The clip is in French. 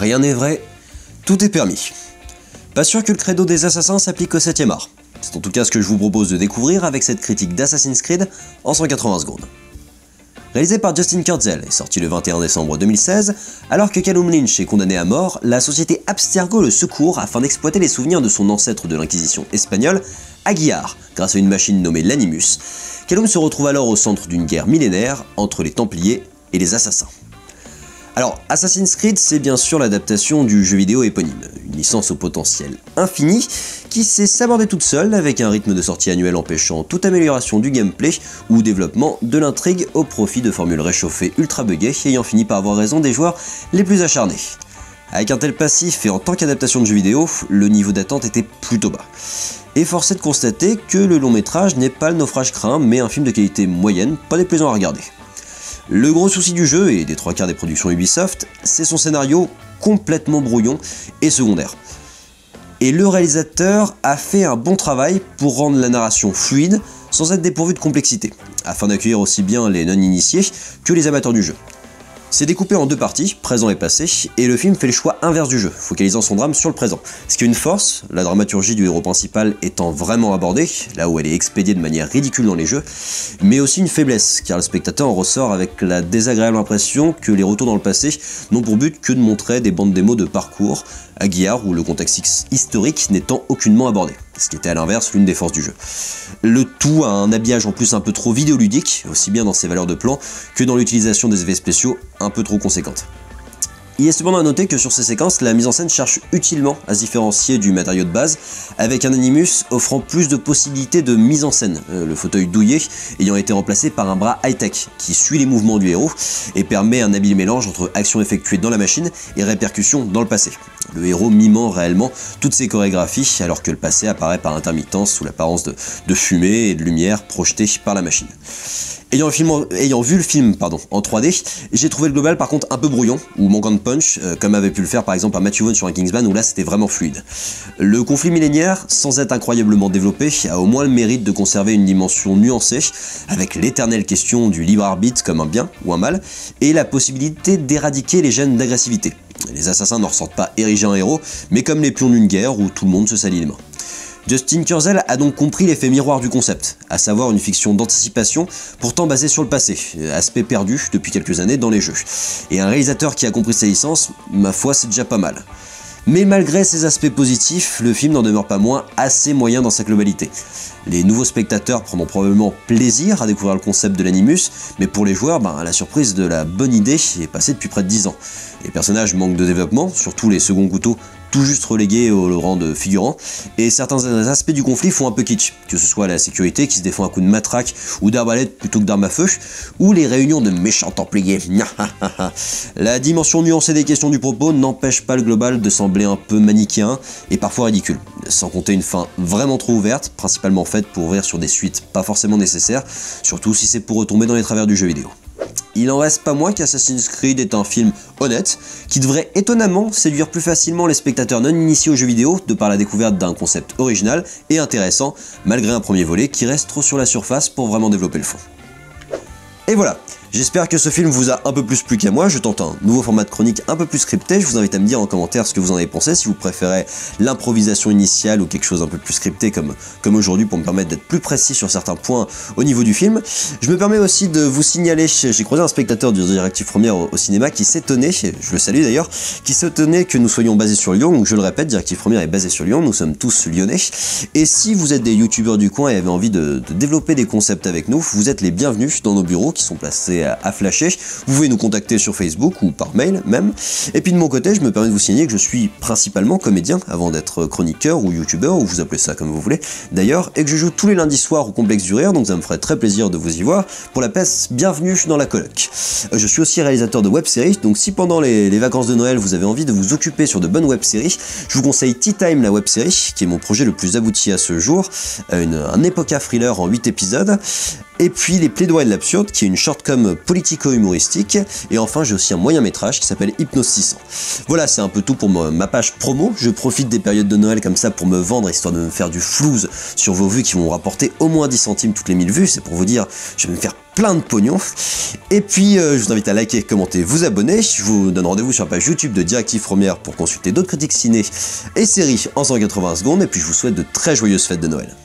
Rien n'est vrai, tout est permis. Pas sûr que le credo des assassins s'applique au 7ème art. C'est en tout cas ce que je vous propose de découvrir avec cette critique d'Assassin's Creed en 180 secondes. Réalisé par Justin Kurzel et sorti le 21 décembre 2016, alors que Callum Lynch est condamné à mort, la société Abstergo le secourt afin d'exploiter les souvenirs de son ancêtre de l'Inquisition espagnole, Aguiar, grâce à une machine nommée l'Animus. Callum se retrouve alors au centre d'une guerre millénaire entre les Templiers et les Assassins. Alors, Assassin's Creed, c'est bien sûr l'adaptation du jeu vidéo éponyme, une licence au potentiel infini qui sait s'aborder toute seule avec un rythme de sortie annuel empêchant toute amélioration du gameplay ou développement de l'intrigue au profit de formules réchauffées ultra buggées ayant fini par avoir raison des joueurs les plus acharnés. Avec un tel passif et en tant qu'adaptation de jeu vidéo, le niveau d'attente était plutôt bas. Et force est de constater que le long métrage n'est pas le naufrage craint mais un film de qualité moyenne, pas déplaisant à regarder. Le gros souci du jeu, et des 3/4 des productions Ubisoft, c'est son scénario complètement brouillon et secondaire. Et le réalisateur a fait un bon travail pour rendre la narration fluide sans être dépourvu de complexité, afin d'accueillir aussi bien les non-initiés que les amateurs du jeu. C'est découpé en deux parties, présent et passé, et le film fait le choix inverse du jeu, focalisant son drame sur le présent. Ce qui est une force, la dramaturgie du héros principal étant vraiment abordée, là où elle est expédiée de manière ridicule dans les jeux, mais aussi une faiblesse, car le spectateur en ressort avec la désagréable impression que les retours dans le passé n'ont pour but que de montrer des bandes démos de parcours, à Guiard où le contexte historique n'étant aucunement abordé, ce qui était à l'inverse l'une des forces du jeu. Le tout a un habillage en plus un peu trop vidéoludique, aussi bien dans ses valeurs de plan que dans l'utilisation des effets spéciaux un peu trop conséquente. Il est cependant à noter que sur ces séquences, la mise en scène cherche utilement à se différencier du matériau de base, avec un Animus offrant plus de possibilités de mise en scène, le fauteuil douillet ayant été remplacé par un bras high-tech qui suit les mouvements du héros et permet un habile mélange entre actions effectuées dans la machine et répercussions dans le passé. Le héros mimant réellement toutes ses chorégraphies alors que le passé apparaît par intermittence sous l'apparence de fumée et de lumière projetée par la machine. Ayant vu le film en 3D, j'ai trouvé le global par contre un peu brouillon, ou manquant de punch, comme avait pu le faire par exemple un Matthew Vaughn sur un Kingsman où là c'était vraiment fluide. Le conflit millénaire, sans être incroyablement développé, a au moins le mérite de conserver une dimension nuancée, avec l'éternelle question du libre arbitre comme un bien ou un mal, et la possibilité d'éradiquer les gènes d'agressivité. Les assassins ne ressortent pas érigés en héros, mais comme les pions d'une guerre où tout le monde se salit les mains. Justin Kurzel a donc compris l'effet miroir du concept, à savoir une fiction d'anticipation pourtant basée sur le passé, aspect perdu depuis quelques années dans les jeux. Et un réalisateur qui a compris sa licence, ma foi c'est déjà pas mal. Mais malgré ces aspects positifs, le film n'en demeure pas moins assez moyen dans sa globalité. Les nouveaux spectateurs prendront probablement plaisir à découvrir le concept de l'Animus, mais pour les joueurs, la surprise de la bonne idée est passée depuis près de 10 ans. Les personnages manquent de développement, surtout les seconds couteaux, tout juste relégués au rang de figurants, et certains aspects du conflit font un peu kitsch, que ce soit la sécurité qui se défend à coups de matraque ou d'arbalète plutôt que d'armes à feu, ou les réunions de méchants templiers. La dimension nuancée des questions du propos n'empêche pas le global de sembler un peu manichéen et parfois ridicule, sans compter une fin vraiment trop ouverte, principalement faite pour ouvrir sur des suites pas forcément nécessaires, surtout si c'est pour retomber dans les travers du jeu vidéo. Il en reste pas moins qu'Assassin's Creed est un film honnête, qui devrait étonnamment séduire plus facilement les spectateurs non initiés aux jeux vidéo de par la découverte d'un concept original et intéressant, malgré un premier volet qui reste trop sur la surface pour vraiment développer le fond. Et voilà, j'espère que ce film vous a un peu plus plu qu'à moi, je tente un nouveau format de chronique un peu plus scripté, je vous invite à me dire en commentaire ce que vous en avez pensé, si vous préférez l'improvisation initiale ou quelque chose un peu plus scripté comme aujourd'hui pour me permettre d'être plus précis sur certains points au niveau du film. Je me permets aussi de vous signaler, j'ai croisé un spectateur du Directive Première au cinéma qui s'étonnait, je le salue d'ailleurs, qui s'étonnait que nous soyons basés sur Lyon, donc je le répète, Directive Première est basé sur Lyon, nous sommes tous lyonnais, et si vous êtes des youtubeurs du coin et avez envie de développer des concepts avec nous, vous êtes les bienvenus dans nos bureaux qui sont placés à flasher. Vous pouvez nous contacter sur Facebook ou par mail même. Et puis de mon côté, je me permets de vous signaler que je suis principalement comédien avant d'être chroniqueur ou youtubeur, ou vous appelez ça comme vous voulez d'ailleurs, et que je joue tous les lundis soirs au Complexe du Rire, donc ça me ferait très plaisir de vous y voir. Pour la place, bienvenue dans la coloc. Je suis aussi réalisateur de web-séries, donc si pendant les vacances de Noël vous avez envie de vous occuper sur de bonnes web-séries, je vous conseille Tea Time la web-série, qui est mon projet le plus abouti à ce jour, un época thriller en 8 épisodes, et puis Les Plaidoyers de l'absurde, qui qui est une shortcom politico-humoristique, et enfin j'ai aussi un moyen métrage qui s'appelle Hypnose 600. Voilà, c'est un peu tout pour ma page promo. Je profite des périodes de Noël comme ça pour me vendre, histoire de me faire du flouze sur vos vues qui vont rapporter au moins 10 centimes toutes les 1000 vues, c'est pour vous dire, je vais me faire plein de pognon. Et puis je vous invite à liker, commenter, vous abonner. Je vous donne rendez-vous sur la page YouTube de Directive Première pour consulter d'autres critiques ciné et séries en 180 secondes, et puis je vous souhaite de très joyeuses fêtes de Noël.